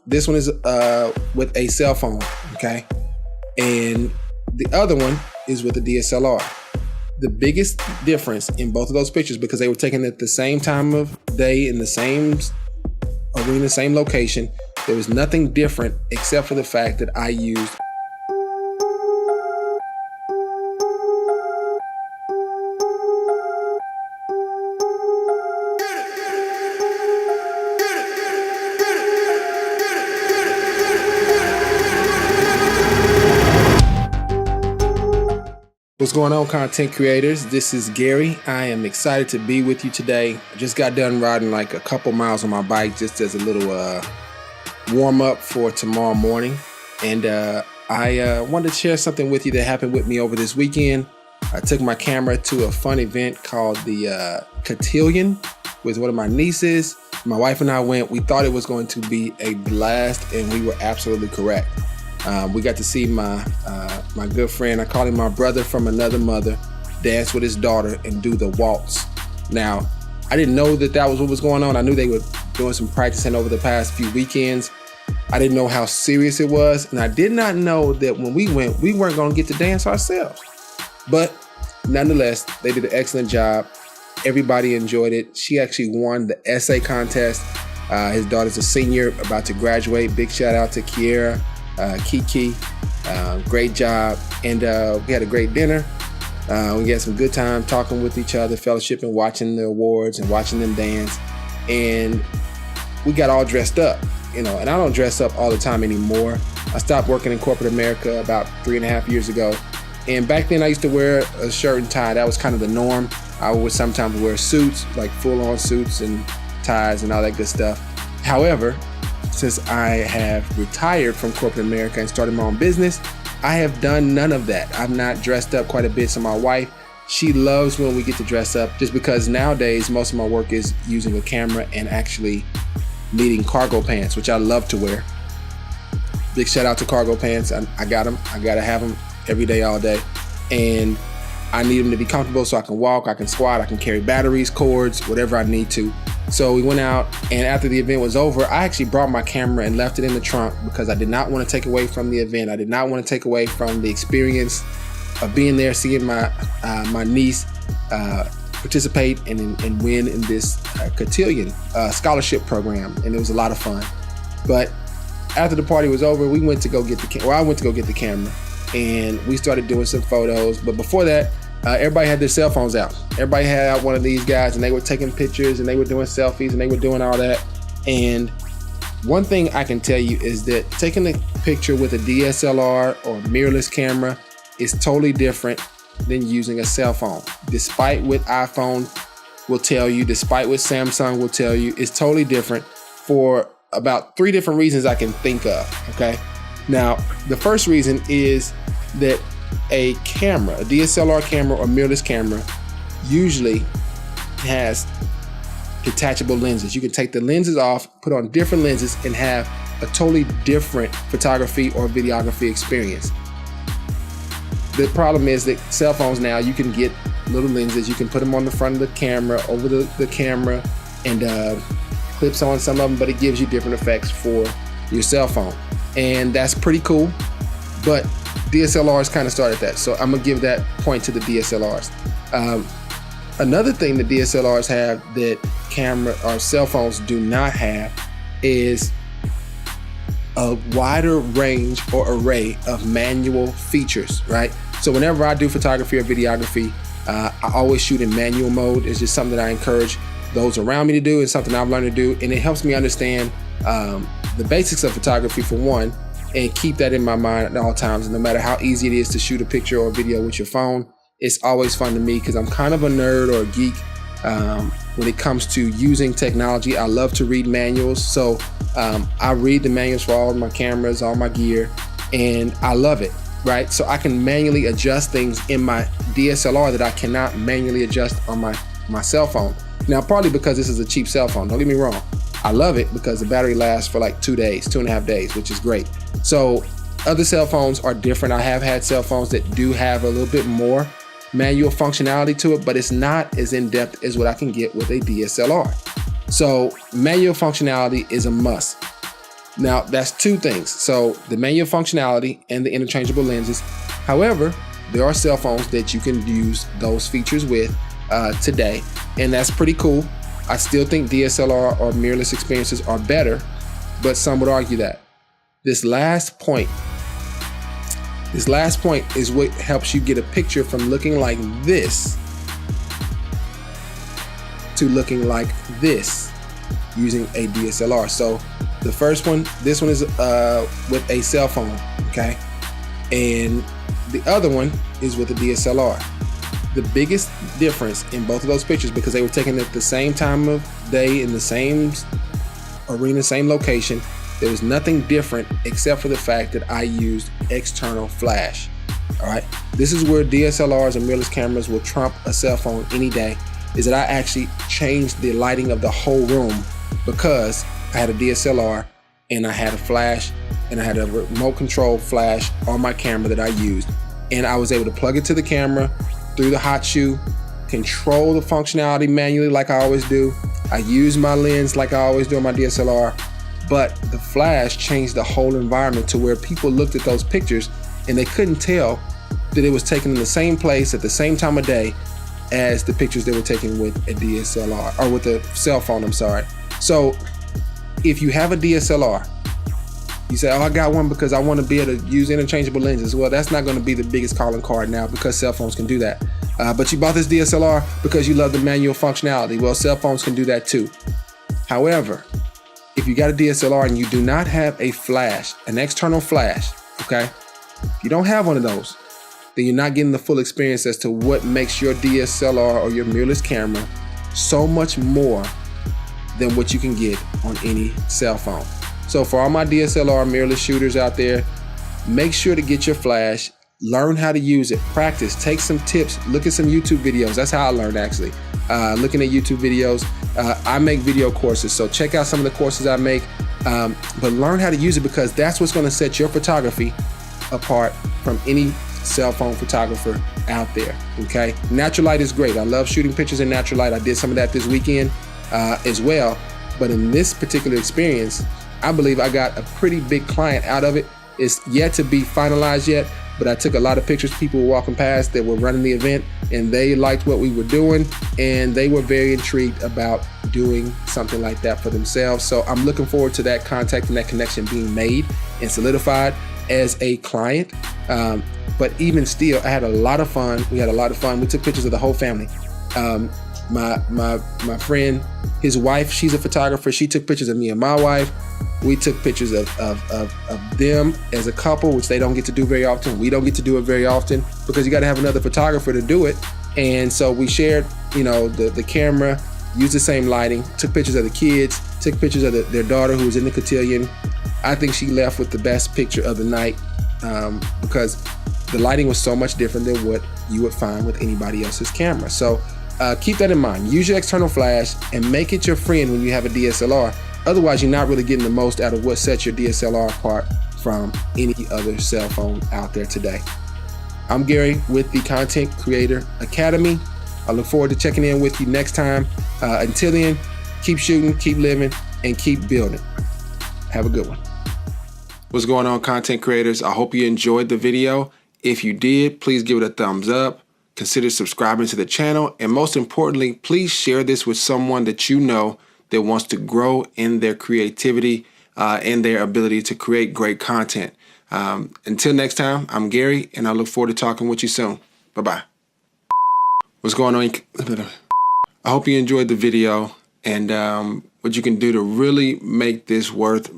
This one is with a cell phone, okay? And the other one is with a DSLR. The biggest difference in both of those pictures, because they were taken at the same time of day in the same arena, same location, there was nothing different except for the fact that I used What's going on, content creators? This is Gary. I am excited to be with you today. I just got done riding like a couple miles on my bike just as a little warm up for tomorrow morning. And I wanted to share something with you that happened with me over this weekend. I took my camera to a fun event called the Cotillion with one of my nieces. My wife and I went. We thought it was going to be a blast, and we were absolutely correct. We got to see my good friend, I call him my brother from another mother, dance with his daughter and do the waltz. Now, I didn't know that was what was going on. I knew they were doing some practicing over the past few weekends. I didn't know how serious it was, and I did not know that when we went, we weren't going to get to dance ourselves. But nonetheless, they did an excellent job. Everybody enjoyed it. She actually won the essay contest. His daughter's a senior, about to graduate. Big shout out to Kiera. Kiki, great job, and we had a great dinner. We had some good time talking with each other, fellowship, and watching the awards and watching them dance. And we got all dressed up, and I don't dress up all the time anymore. I stopped working in corporate America about 3.5 years ago, and back then I used to wear a shirt and tie. That was kind of the norm. I would sometimes wear suits, like full-on suits and ties and all that good stuff. However, since I have retired from corporate America and started my own business, I have done none of that. I've not dressed up quite a bit. So my wife, she loves when we get to dress up, just because nowadays most of my work is using a camera and actually needing cargo pants, which I love to wear. Big shout out to cargo pants. I got them. I got to have them every day, all day. And I need them to be comfortable so I can walk, I can squat, I can carry batteries, cords, whatever I need to. So we went out, and after the event was over, I actually brought my camera and left it in the trunk because I did not want to take away from the event. I did not want to take away from the experience of being there, seeing my niece participate and win in this Cotillion scholarship program, and it was a lot of fun. But after the party was over, I went to go get the camera, and we started doing some photos. But before that, everybody had their cell phones out. Everybody had out one of these guys, and they were taking pictures, and they were doing selfies, and they were doing all that. And one thing I can tell you is that taking a picture with a DSLR or mirrorless camera is totally different than using a cell phone. Despite what iPhone will tell you, despite what Samsung will tell you, it's totally different for about 3 different reasons I can think of, okay? Now, the first reason is that a camera, a DSLR camera or mirrorless camera, usually has detachable lenses. You can take the lenses off, put on different lenses, and have a totally different photography or videography experience. The problem is that cell phones now, you can get little lenses, you can put them on the front of the camera, over the camera, and clips on some of them, but it gives you different effects for your cell phone. And that's pretty cool, but DSLRs kind of started that, so I'm gonna give that point to the DSLRs. Another thing that DSLRs have that camera or cell phones do not have is a wider range or array of manual features, right? So whenever I do photography or videography, I always shoot in manual mode. It's just something that I encourage those around me to do, and something I've learned to do, and it helps me understand the basics of photography for one, and keep that in my mind at all times. And no matter how easy it is to shoot a picture or a video with your phone, it's always fun to me because I'm kind of a nerd or a geek when it comes to using technology. I love to read manuals. So I read the manuals for all of my cameras, all my gear, and I love it, right? So I can manually adjust things in my DSLR that I cannot manually adjust on my cell phone. Now, partly because this is a cheap cell phone, don't get me wrong. I love it because the battery lasts for like 2 days, 2.5 days, which is great. So other cell phones are different. I have had cell phones that do have a little bit more manual functionality to it, but it's not as in-depth as what I can get with a DSLR. So manual functionality is a must. Now, that's two things. So the manual functionality and the interchangeable lenses. However, there are cell phones that you can use those features with today, and that's pretty cool. I still think DSLR or mirrorless experiences are better, but some would argue that. This last point is what helps you get a picture from looking like this to looking like this using a DSLR. So the first one, this one is with a cell phone, okay? And the other one is with a DSLR. The biggest difference in both of those pictures, because they were taken at the same time of day in the same arena, same location, there was nothing different except for the fact that I used external flash. All right, this is where DSLRs and mirrorless cameras will trump a cell phone any day, is that I actually changed the lighting of the whole room because I had a DSLR and I had a flash and I had a remote control flash on my camera that I used. And I was able to plug it to the camera through the hot shoe, control the functionality manually like I always do. I use my lens like I always do on my DSLR, but the flash changed the whole environment to where people looked at those pictures and they couldn't tell that it was taken in the same place at the same time of day as the pictures they were taking with a DSLR, or with a cell phone, I'm sorry. So if you have a DSLR, you say, oh, I got one because I want to be able to use interchangeable lenses. Well, that's not going to be the biggest calling card now because cell phones can do that. But you bought this DSLR because you love the manual functionality. Well, cell phones can do that too. However, if you got a DSLR and you do not have a flash, an external flash, okay? If you don't have one of those, then you're not getting the full experience as to what makes your DSLR or your mirrorless camera so much more than what you can get on any cell phone. So for all my DSLR mirrorless shooters out there, make sure to get your flash, learn how to use it, practice, take some tips, look at some YouTube videos. That's how I learned, actually. Looking at YouTube videos. I make video courses, so check out some of the courses I make, but learn how to use it, because that's what's going to set your photography apart from any cell phone photographer out there, okay? Natural light is great. I love shooting pictures in natural light. I did some of that this weekend as well, but in this particular experience, I believe I got a pretty big client out of it. It's yet to be finalized yet, but I took a lot of pictures. People were walking past that were running the event and they liked what we were doing and they were very intrigued about doing something like that for themselves. So I'm looking forward to that contact and that connection being made and solidified as a client. But even still, I had a lot of fun. We had a lot of fun. We took pictures of the whole family. My friend, his wife, she's a photographer. She took pictures of me and my wife. We took pictures of them as a couple, which they don't get to do very often. We don't get to do it very often because you got to have another photographer to do it. And so we shared, the camera, used the same lighting, took pictures of the kids, took pictures of their daughter who was in the cotillion. I think she left with the best picture of the night because the lighting was so much different than what you would find with anybody else's camera. So keep that in mind. Use your external flash and make it your friend when you have a DSLR. Otherwise, you're not really getting the most out of what sets your DSLR apart from any other cell phone out there today. I'm Gary with the Content Creator Academy. I look forward to checking in with you next time. Until then, keep shooting, keep living, and keep building. Have a good one. What's going on, content creators? I hope you enjoyed the video. If you did, please give it a thumbs up. Consider subscribing to the channel. And most importantly, please share this with someone that you know that wants to grow in their creativity and their ability to create great content. Until next time, I'm Gary, and I look forward to talking with you soon. Bye-bye. What's going on? I hope you enjoyed the video and what you can do to really make this worth...